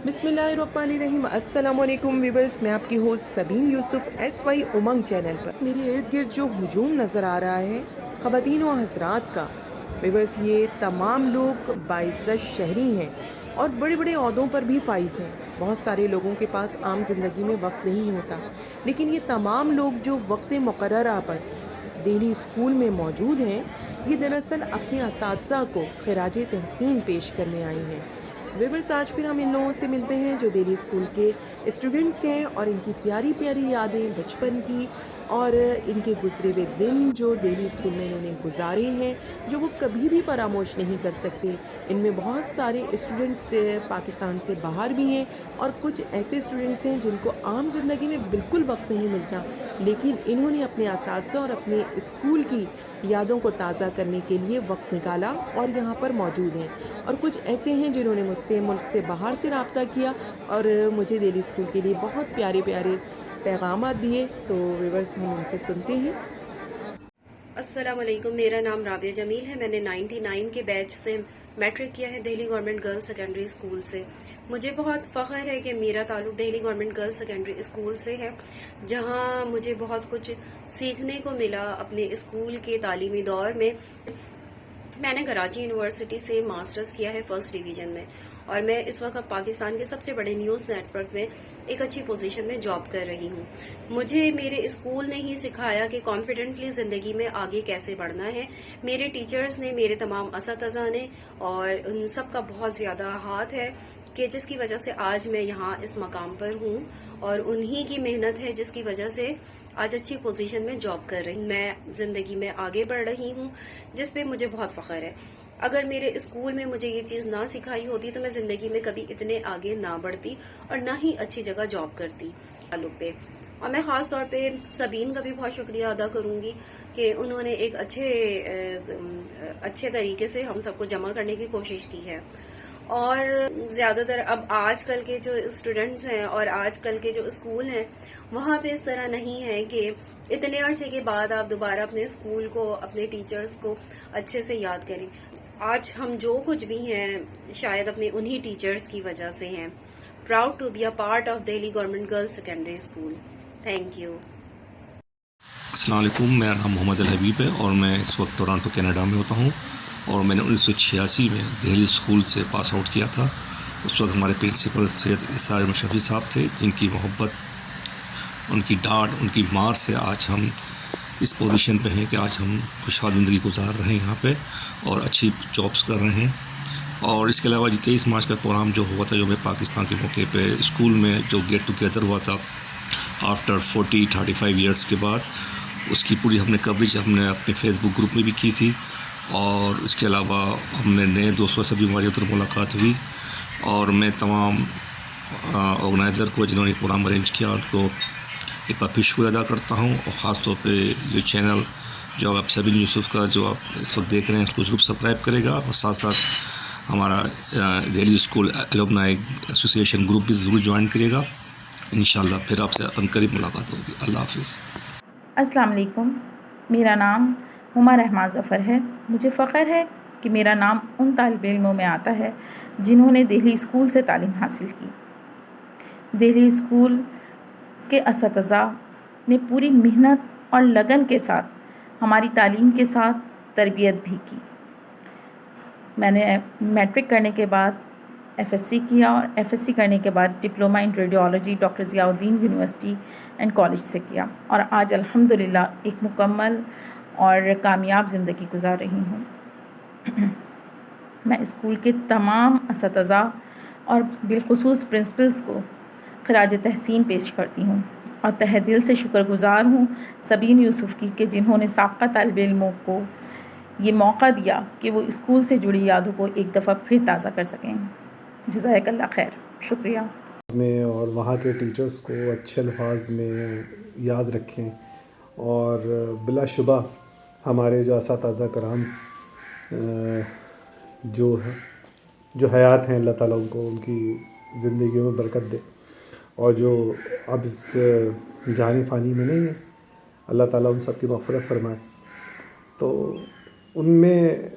बिस्मिल्लाहिर्रहमानिर्रहीम। अस्सलाम वालेकुम व्यूअर्स, मैं आपकी होस्ट सबीन यूसुफ SY उमंग चैनल पर। मेरे इर्द गिर्द जो हुजूम नज़र आ रहा है ख़वातीन व हज़रात का, व्यूअर्स ये तमाम लोग बाइज़्ज़त शहरी हैं और बड़े बड़े ओहदों पर भी फाइज़ हैं। बहुत सारे लोगों के पास आम ज़िंदगी में वक्त नहीं होता, लेकिन ये तमाम लोग जो वक्त मुक़र्ररा पर दिल्ली स्कूल में मौजूद हैं, ये दरअसल अपने असातिज़ा को ख़िराज तहसीन पेश करने आए हैं। व्यूअर्स, आज फिर हम इन लोगों से मिलते हैं जो दिल्ली स्कूल के स्टूडेंट्स हैं और इनकी प्यारी प्यारी यादें बचपन की और इनके गुजरे हुए दिन जो दिल्ली स्कूल में इन्होंने गुजारे हैं, जो वो कभी भी फरामोश नहीं कर सकते। इनमें बहुत सारे स्टूडेंट्स पाकिस्तान से बाहर भी हैं और कुछ ऐसे स्टूडेंट्स हैं जिनको आम ज़िंदगी में बिल्कुल वक्त नहीं मिलता, लेकिन इन्होंने अपने असातिज़ा और अपने स्कूल की यादों को ताज़ा करने के लिए वक्त निकाला और यहाँ पर मौजूद हैं। और कुछ ऐसे हैं जिन्होंने मुझसे मुल्क से बाहर से रब्ता किया और मुझे दिल्ली स्कूल के लिए बहुत प्यारे प्यारे पैगामात दिए। तो व्यूअर्स, हम इनसे सुनते हैं। अस्सलाम वालेकुम, मेरा नाम राबिया जमील है। मैंने 99 के बैच से मैट्रिक किया है Delhi government girls secondary school से। मुझे बहुत फ़ख्र है कि मेरा ताल्लुक़ Delhi government girls secondary school से है, जहां मुझे बहुत कुछ सीखने को मिला अपने स्कूल के तालीमी दौर में। मैंने कराची यूनिवर्सिटी से मास्टर्स किया है फर्स्ट डिवीज़न में, और मैं इस वक्त पाकिस्तान के सबसे बड़े न्यूज़ नेटवर्क में एक अच्छी पोजीशन में जॉब कर रही हूँ। मुझे मेरे स्कूल ने ही सिखाया कि कॉन्फिडेंटली ज़िंदगी में आगे कैसे बढ़ना है। मेरे टीचर्स ने, मेरे तमाम असातिज़ा ने, और उन सब का बहुत ज़्यादा हाथ है कि जिसकी वजह से आज मैं यहाँ इस मकाम पर हूँ, और उन्हीं की मेहनत है जिसकी वजह से आज अच्छी पोजीशन में जॉब कर रही हूँ। मैं ज़िंदगी में आगे बढ़ रही हूँ, जिस पे मुझे बहुत फ़ख्र है। अगर मेरे स्कूल में मुझे ये चीज़ ना सिखाई होती तो मैं ज़िंदगी में कभी इतने आगे ना बढ़ती और ना ही अच्छी जगह जॉब करती ताल्लुक पे। और मैं ख़ास तौर पे सबीन का भी बहुत शुक्रिया अदा करूँगी कि उन्होंने एक अच्छे तरीके से हम सबको जमा करने की कोशिश की है। और ज़्यादातर अब आजकल के जो स्टूडेंट्स हैं और आजकल के जो स्कूल हैं, वहाँ पे इस तरह नहीं है कि इतने अरसे के बाद आप दोबारा अपने स्कूल को, अपने टीचर्स को अच्छे से याद करें। आज हम जो कुछ भी हैं शायद अपने उन्हीं टीचर्स की वजह से हैं। Proud to be a part of Delhi government girls secondary school. Thank you. अस्सलाम वालेकुम, मेरा नाम मोहम्मद अल हबीब है और मैं इस वक्त टोरंटो कनाडा में होता हूँ। और मैंने 1986 में दिल्ली स्कूल से पास आउट किया था। उस वक्त हमारे प्रिंसिपल सैयद इसार मुशर्रफी साहब थे, जिनकी मोहब्बत, उनकी डांट, उनकी मार से आज हम इस पोजीशन पे हैं कि आज हम खुशहाल ज़िंदगी गुजार रहे हैं यहाँ पे और अच्छी जॉब्स कर रहे हैं। और इसके अलावा 23 मार्च का प्रोग्राम जो हुआ था, जो मैं पाकिस्तान के मौके पे स्कूल में जो गेट टुगेदर हुआ था आफ्टर 40-35 ईयर्स के बाद, उसकी पूरी हमने कवरेज हमने अपने फेसबुक ग्रुप में भी की थी। और इसके अलावा हमने नए दोस्तों से भी हमारी उधर मुलाकात हुई। और मैं तमाम ऑर्गेनाइज़र को जिन्होंने प्रोग्राम अरेंज किया, उनको एक बार फिर शुक्रिया अदा करता हूँ। और ख़ास तौर पे ये चैनल जो आप सबीन यूसुफ का जो आप इस वक्त देख रहे हैं, उसको ज़रूर सब्सक्राइब करेगा। और साथ साथ हमारा Delhi school alumni association group भी ज़रूर ज्वाइन करिएगा। इंशाल्लाह फिर आपसे अनकरीब मुलाकात होगी। अल्लाह हाफ़िज़। अस्सलाम वालेकुम, मेरा नाम हुमा रहमान ज़फ़र है। मुझे फ़ख्र है कि मेरा नाम उन तालिब इल्मों में आता है जिन्होंने दिल्ली स्कूल से तालीम हासिल की। दिल्ली स्कूल के असातिज़ा ने पूरी मेहनत और लगन के साथ हमारी तालीम के साथ तरबियत भी की। मैंने मैट्रिक करने के बाद FSC किया और FSC करने के बाद diploma in radiology doctor Ziauddin university and college से किया, और आज अल्हम्दुलिल्लाह एक मुकम्मल और कामयाब ज़िंदगी गुजार रही हूँ। मैं स्कूल के तमाम असातिज़ा और बिलखुसूस प्रिंसिपल्स को ख़िराज तहसीन पेश करती हूँ और तहे दिल से शुक्रगुज़ार हूँ सबीन यूसुफ की कि जिन्होंने साबका तालिब इल्मों को ये मौका दिया कि वो स्कूल से जुड़ी यादों को एक दफ़ा फिर ताज़ा कर सकें। जज़ाकल्लाह खैर, शुक्रिया। में और वहाँ के टीचर्स को अच्छे अल्फाज में याद रखें। और बिलाशुबा हमारे जो असातिज़ा कराम जो हयात हैं, अल्लाह ताला उनको उनकी ज़िंदगी में बरकत दे। और जो अब इस जहानी फ़ानी में नहीं है, अल्लाह ताला उन सब की मग़फ़िरत फ़रमाए। तो उनमें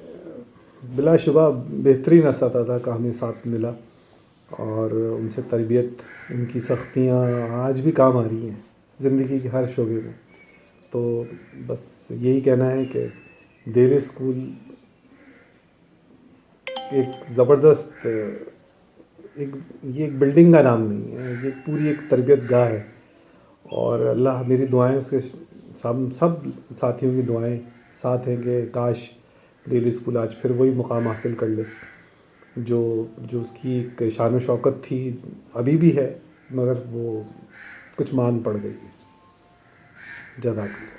बिलाशुबा बेहतरीन असातिज़ा का हमें साथ मिला। اور ان سے تربیت، ان کی سختیاں آج بھی کام آ رہی ہیں زندگی کے ہر شعبے میں. تو بس یہی کہنا ہے کہ دہلی اسکول ایک زبردست یہ ایک بلڈنگ کا نام نہیں ہے، یہ پوری ایک تربیت گاہ ہے. اور اللہ، میری دعائیں اس کے سب ساتھیوں کی دعائیں ساتھ ہیں کہ کاش دہلی اسکول آج پھر وہی مقام حاصل کر لے جو اس کی ایک شان و شوکت تھی، ابھی بھی ہے، مگر وہ کچھ مان پڑ گئی. جزاک اللہ.